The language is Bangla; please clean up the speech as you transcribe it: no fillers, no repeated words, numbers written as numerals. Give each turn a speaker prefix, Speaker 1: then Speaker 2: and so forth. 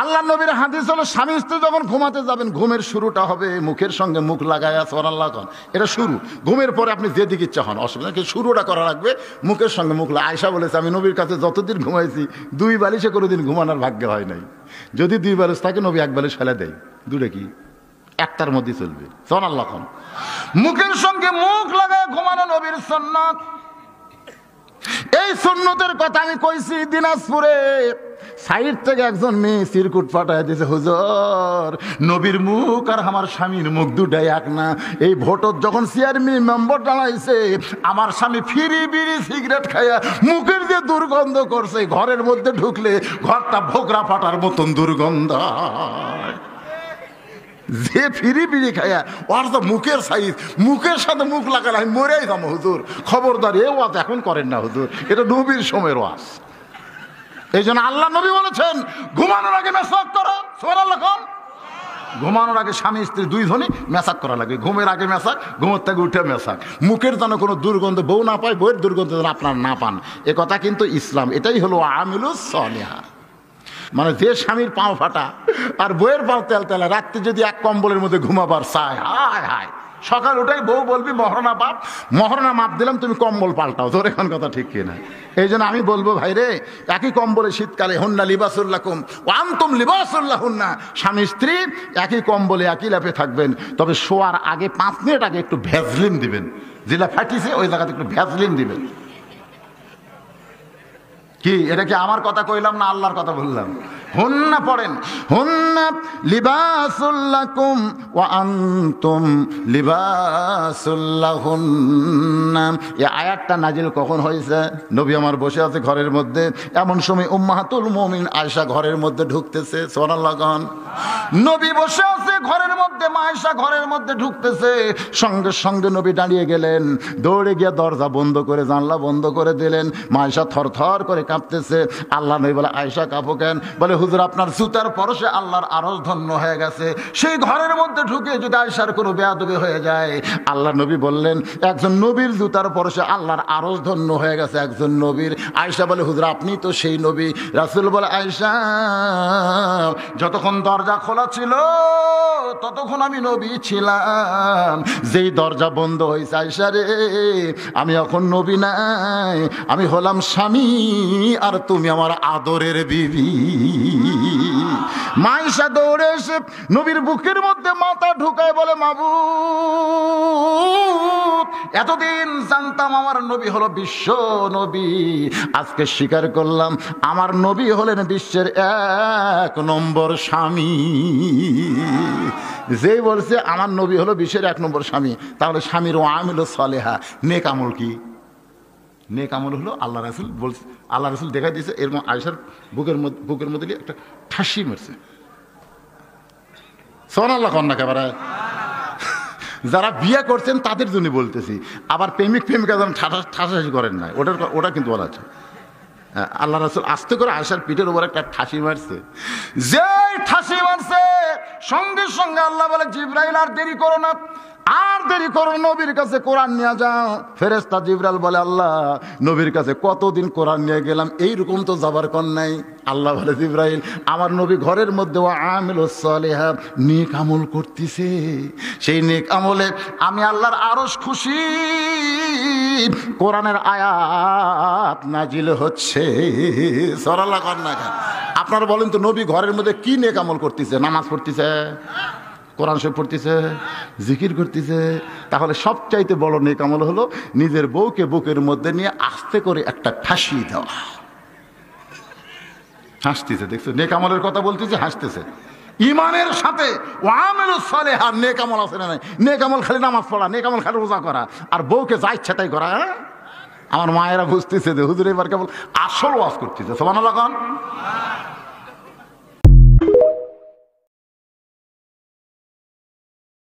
Speaker 1: আল্লাহ নবীর হাদিস হলো স্বামী স্ত্রী যখন ঘুমাতে যাবেন ঘুমের শুরুটা হবে মুখের সঙ্গে মুখ লাগায় সুবহানাল্লাহ কোন, এটা শুরু। ঘুমের পরে আপনি যেদিকে ইচ্ছা হন অসুবিধা, কিন্তু শুরুটা করা লাগবে মুখের সঙ্গে মুখ। আয়েশা বলেছে আমি নবীর কাছে যতদিন ঘুমাইছি 2 বালিশে কোনোদিন ঘুমানোর ভাগ্য হয় নাই। যদি 2 বালিশ থাকে নবী 1 বালিশ ফেলে দেয়, দুটো কি একটার মধ্যে চলবে। সুবহানাল্লাহ কোন। মুখের সঙ্গে মুখ লাগায় ঘুমানো নবীর সুন্নাত। এই সুন্নতের কথা আমি কইছি দিনাজপুরে, সাইড থেকে একজন মেয়ে চিরকুট পাঠায় দিয়েছে, হুজুর নবীর মুখ আর আমার স্বামীর মুখ দুটাই এক না। এই ভোটত যখন চেয়ারম্যান মেম্বার দাঁড়াইছে আমার স্বামী ফিরি বিড়ি সিগারেট খাইয়া মুখের যে দুর্গন্ধ করছে, ঘরের মধ্যে ঢুকলে ঘরটা ভোগরা ফাটার মতন দুর্গন্ধ। যে ফিরি বিড়ি খাইয়া ওর তো মুখের সাইজ, মুখের সাথে মুখ লাগালে আমি মরেই যাবো হুজুর। খবরদার এ ওয়াজ এখন করেন না হুজুর, এটা নবীর সময়ের ওয়াজ। এই জন্য আল্লাহ নবী বলেছেন ঘুমানোর আগে মেসাক করো। সুবহানাল্লাহ কোন। ঘুমানোর আগে স্বামী স্ত্রী 2 জনই মেসাক করা লাগে। ঘুমের আগে মেসাক, ঘুমের থেকে উঠে মেসাক। মুখের যেন কোনো দুর্গন্ধ বউ না পায়, বউয়ের দুর্গন্ধ যেন আপনার না পান। এ কথা কিন্তু ইসলাম, এটাই হলো আমিলুস সালিহা। মানে যে স্বামীর পাও ফাটা আর বউয়ের পাও তেল তেলা, রাত্রে যদি এক কম্বলের মধ্যে ঘুমাবার চায়, হায় হায়, সকাল উঠেই বউ বলবি মহারণা বাপ, মহারণা মাপ দিলাম, তুমি কম্বল পাল্টাও। তোর এখন কথা ঠিক কিনা? এই জন্য আমি বলবো ভাই রে, একই কম্বলে শীতকালে হুন্না লিবাসুল লাকুম ওয়া আনতুম লিবাসুল লাহুন্না, স্বামী স্ত্রী একই কম্বলে একই ল্যাপে থাকবেন। তবে শোয়ার আগে 5 মিনিট আগে একটু ভ্যাসলিন দিবেন, যেটা ফাটিছে ওই জায়গাতে একটু ভ্যাসলিন দিবেন। কি এটা কি আমার কথা কইলাম না আল্লাহর কথা বললাম? হুন্না পড়েন, হুন্না লিবাসুল লাকুম ওয়া আনতুম লিবাসুল লাহুন্না। এই আয়াতটা নাজিল কখন হয়েছে? নবী আমার বসে আছে ঘরের মধ্যে, এমন সময় উম্মাহাতুল মুমিনিন আয়েশা ঘরের মধ্যে ঢুকতেছে। সুবহানাল্লাহ কোন। নবী বসে আছে ঘরের মধ্যে, মা আয়েশা ঘরের মধ্যে ঢুকতেছে, সঙ্গে সঙ্গে নবী দাঁড়িয়ে গেলেন, দৌড়ে গিয়ে দরজা বন্ধ করে জানলা বন্ধ করে দিলেন। মা আয়েশা থরথর করে কাঁপতেছে। আল্লাহ নবী বলে আয়েশা কাঁপো কেন? বলে হুজুর আপনার জুতার পরশে আল্লাহর আরশ ধন্য হয়ে গেছে। সেই ঘরের মধ্যে ঢুকে যদি আয়েশার কোনো বেয়াদবি হয়ে যায়, আল্লাহ নবী বললেন একজন নবীর জুতার পরশে আল্লাহর আরশ ধন্য হয়ে গেছে একজন নবীর। আয়েশা বলে হুজুর আপনি তো সেই নবী। রাসূল বলে আয়েশা যতক্ষণ দরজা খোলা ছিল ততক্ষণ আমি নবী ছিলাম, যেই দরজা বন্ধ হয়েছে আয়েশা রে আমি এখন নবী নাই, আমি হলাম স্বামী আর তুমি আমার আদরের বিবি। মা আয়েশা দৌড়ে এসে নবীর বুকের মধ্যে মাথা ঢুকায় বলে মাবুদ এতদিন জানতাম আমার নবী হলো বিশ্ব নবী, আজকে স্বীকার করলাম আমার নবী হলেন বিশ্বের 1 নম্বর স্বামী। যেই বলছে আমার নবী হলো বিশ্বের 1 নম্বর স্বামী, তাহলে স্বামীর আমিলুস সালেহা নেক আমল কি? নেক আমল হলো আল্লাহ রাসূল বলছে, আল্লাহ রাসূল দেখাই দিয়েছে এরকম আয়েশার বুকের মধ্যে একটা ঠাসি মারছে। সুবহানাল্লাহ কোন না কেবারে। যারা বিয়ে করছেন তাদের জন্য বলতেছি, আবার প্রেমিকা যেন ঠাসাঠাসি করেন না, ওটা কিন্তু বলা আছে। আল্লাহ রাসূল আস্তে করে আয়েশার পিঠের উপর একটা ঠাসি মারছে। যে ঠাসি মারছে সঙ্গে সঙ্গে আল্লাহ বলে জিবরাইল আর দেরি করো না, আর দেরি করো, নবীর কাছে কোরআন নিয়ে যাও। ফেরেশতা জিবরাইল বলে আল্লাহ নবীর কাছে কতদিন কোরআন নিয়ে গেলাম, এইরকম তো যাবার কর নাই। আল্লাহ বলে জিবরাইল আমার নবী ঘরের মধ্যে ও আমিলুস সালিহা নেক আমল করতেছে, সেই নেক আমলে আমি আল্লাহর আরশ খুশি, কোরআনের আয়াত নাজিল হচ্ছে। সুবহানাল্লাহ কোন না। আপনারা বলেন তো নবী ঘরের মধ্যে কি নেক আমল করতেছে? নামাজ পড়তেছে, কোরআন শরীফ পড়তেছে, জিকির করতেছে। তাহলে সবচাইতে বড় নেক আমল হলো নিজের বউকে বুকের মধ্যে নিয়ে আস্তে করে একটা ঠাসি দেওয়া। হাসতেছে, দেখছো নেক আমলের কথা বলতেছে, হাসতেছে। ইমানের সাথে আমিলুস সালিহা নেক আমল আছে না নাই? নেক আমল খালি নামাজ পড়া, নেক আমল খালি রোজা করা, আর বউকে যা ইচ্ছা তাই করা। আমার মায়েরা বুঝতেছে যে হুজুর এবার কেবল আসল ওয়াজ করতেছে। সুবহানাল্লাহ কোন।